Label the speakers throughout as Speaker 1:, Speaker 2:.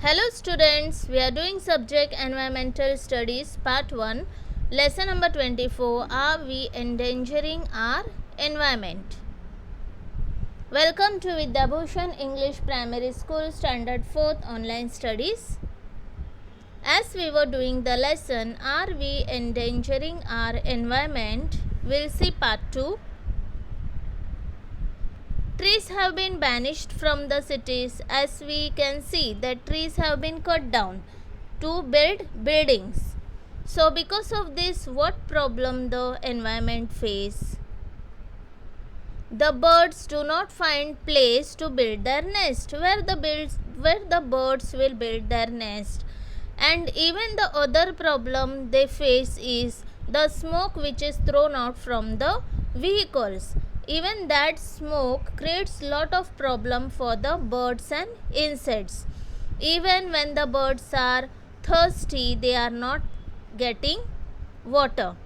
Speaker 1: Hello students, we are doing subject Environmental Studies Part 1, Lesson number 24, Are we endangering our environment? Welcome to Vidyabhushan English Primary School Standard 4th Online Studies. As we were doing the lesson, Are we endangering our environment? We'll see Part 2. Trees have been banished from the cities. As we can see that trees have been cut down to build buildings. So because of this, what problem the environment face? The birds do not find place to build their nest. Where the birds will build their nest. And even the other problem they face is the smoke which is thrown out from the vehicles. Even that smoke creates lot of problem for the birds and insects. Even when the birds are thirsty, they are not getting water.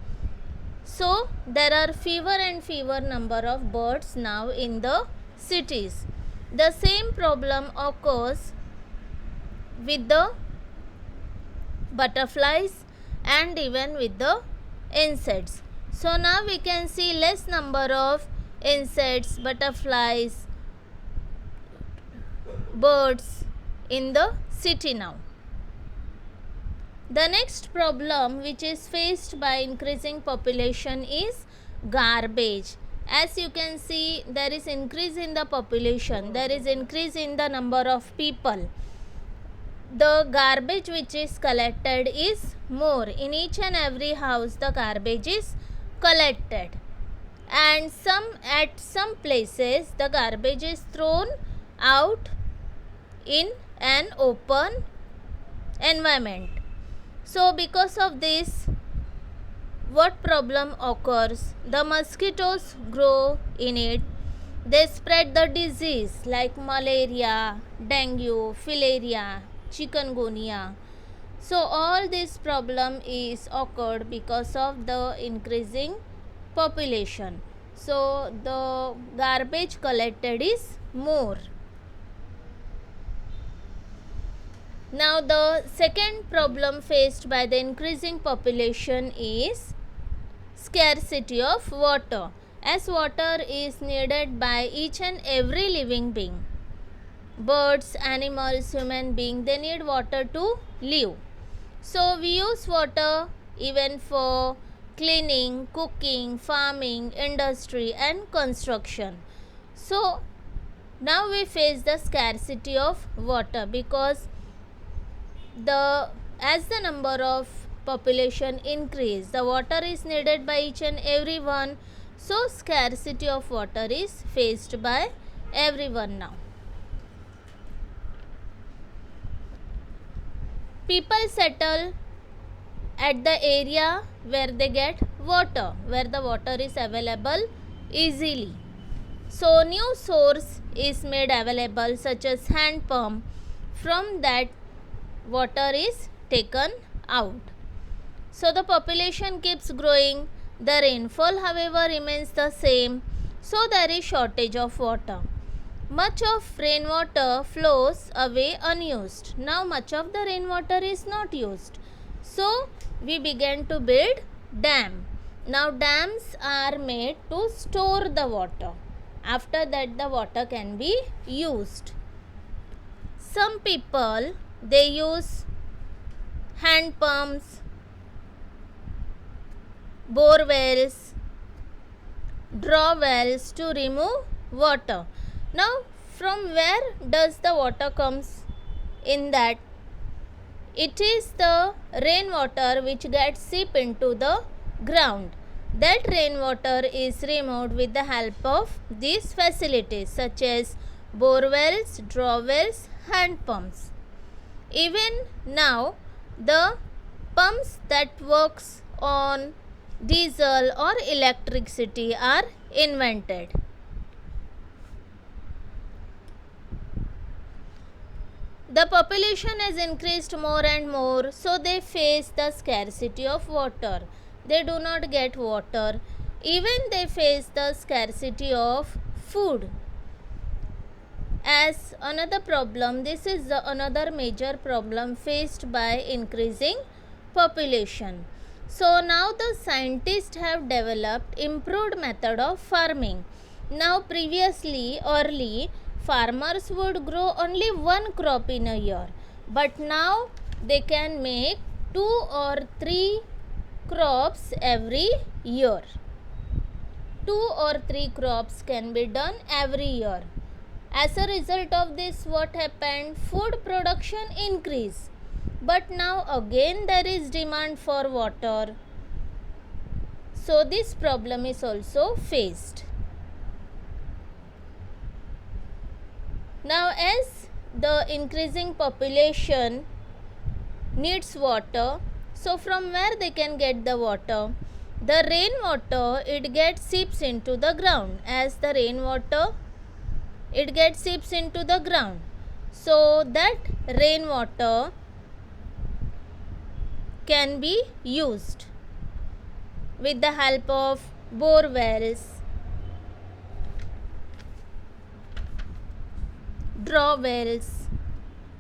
Speaker 1: So there are fewer and fewer number of birds now in the cities. The same problem occurs with the butterflies and even with the insects. So now we can see less number of insects, butterflies, birds in the city now. The next problem which is faced by increasing population is garbage. As you can see, there is increase in the population, there is increase in the number of people. The garbage which is collected is more. In each and every house the garbage is collected, and at some places the garbage is thrown out in an open environment. So because of this, what problem occurs? The mosquitoes grow in it. They spread the disease like malaria, dengue, filaria, chikungunya. So all this problem is occurred because of the increasing population. So the garbage collected is more. Now the second problem faced by the increasing population is scarcity of water. As water is needed by each and every living being, birds, animals, human beings, they need water to live. So we use water even for cleaning, cooking, farming, industry and construction. So now we face the scarcity of water because as the number of population increase, the water is needed by each and everyone. So scarcity of water is faced by everyone now. People settle at the area where they get water, where the water is available easily. So new source is made available such as hand pump. From that water is taken out. So the population keeps growing. The rainfall however remains the same. So there is shortage of water. Much of rainwater flows away unused. Now much of the rainwater is not used. So we began to build dam. Now dams are made to store the water. After that the water can be used. Some people, they use hand pumps, bore wells, draw wells to remove water. Now from where does the water comes in that? It is the rainwater which gets seep into the ground. That rainwater is removed with the help of these facilities such as bore wells, draw wells, hand pumps. Even now the pumps that works on diesel or electricity are invented. The population has increased more and more, so they face the scarcity of water. They do not get water. Even they face the scarcity of food. as another problem. This is the another major problem faced by increasing population. So now the scientists have developed improved method of farming. Now previously early farmers would grow only one crop in a year, but now they can make 2 or 3 crops every year. 2 or 3 crops can be done every year. As a result of this, what happened? Food production increased. But now again there is demand for water. So this problem is also faced. Now as the increasing population needs water, so from where they can get the water? The rainwater, it gets seeps into the ground. As the rainwater, it gets seeps into the ground. So that rainwater can be used with the help of bore wells, draw wells.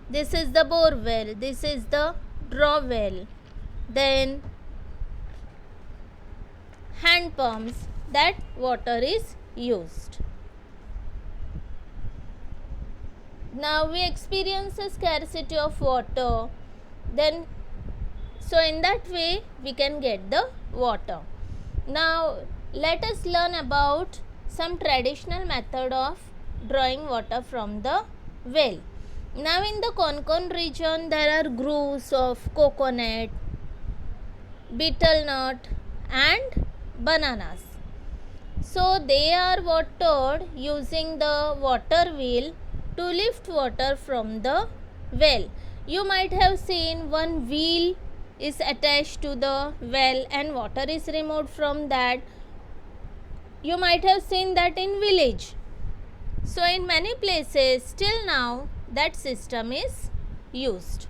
Speaker 1: This is the bore well, this is the draw well. Then hand pumps, that water is used. Now we experience a scarcity of water, then so in that way we can get the water. Now let us learn about some traditional method of drawing water from the well. Now in the Konkan region there are groves of coconut, betel nut and bananas. So they are watered using the water wheel to lift water from the well. You might have seen one wheel is attached to the well and water is removed from that. You might have seen that in village. So in many places still now that system is used.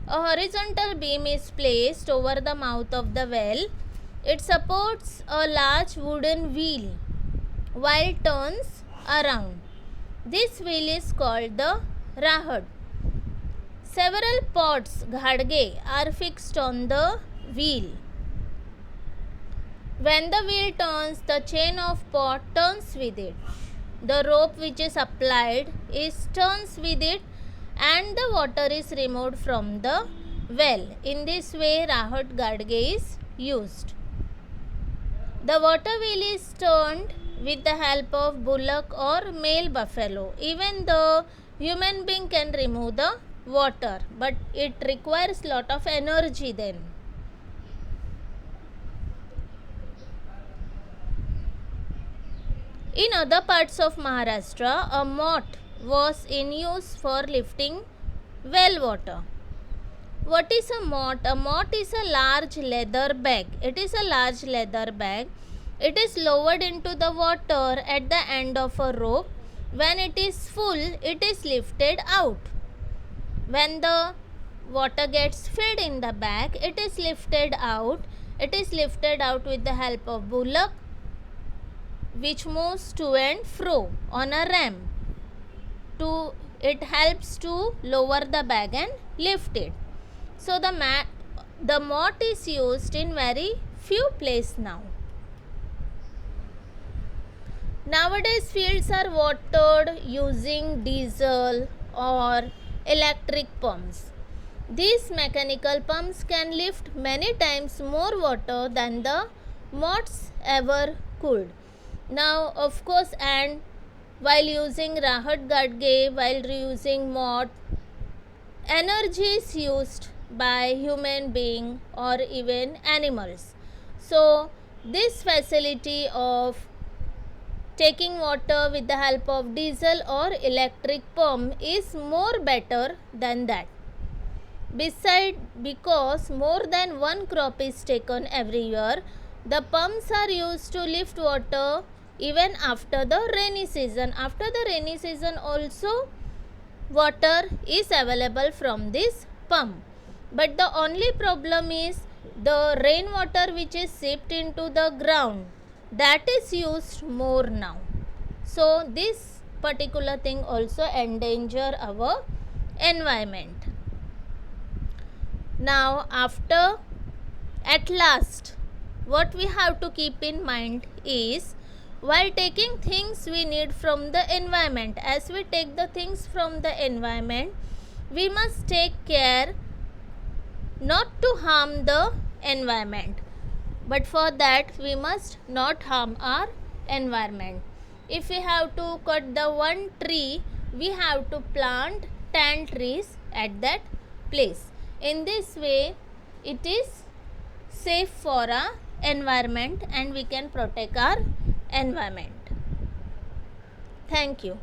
Speaker 1: A horizontal beam is placed over the mouth of the well. It supports a large wooden wheel while turns around. This wheel is called the rahad. Several pots, ghadge, are fixed on the wheel. When the wheel turns, the chain of pot turns with it. The rope which is applied turns with it and the water is removed from the well. In this way, rahad ghadge is used. The water wheel is turned with the help of bullock or male buffalo. Even the human being can remove the water, but it requires lot of energy then. In other parts of Maharashtra, a mott was in use for lifting well water. What is a mott? A mott is a large leather bag. It is a large leather bag. It is lowered into the water at the end of a rope. When it is full, it is lifted out. When the water gets filled in the bag, it is lifted out. It is lifted out with the help of bullock, which moves to and fro on a ramp. It helps to lower the bag and lift it. So the mott is used in very few places now. Nowadays fields are watered using diesel or electric pumps. These mechanical pumps can lift many times more water than the motts ever could. Now of course, and while using rahad ghadge, while using mott, energy is used by human being or even animals. So this facility of taking water with the help of diesel or electric pump is more better than that. Besides, because more than one crop is taken every year, the pumps are used to lift water even after the rainy season. After the rainy season also water is available from this pump. But the only problem is the rainwater which is seeped into the ground, that is used more now. So this particular thing also endanger our environment. Now at last, what we have to keep in mind is, while taking things we need from the environment, as we take the things from the environment, we must take care not to harm the environment, but for that we must not harm our environment. If we have to cut the one tree, we have to plant 10 trees at that place. In this way, it is safe for our environment and we can protect our environment. Thank you.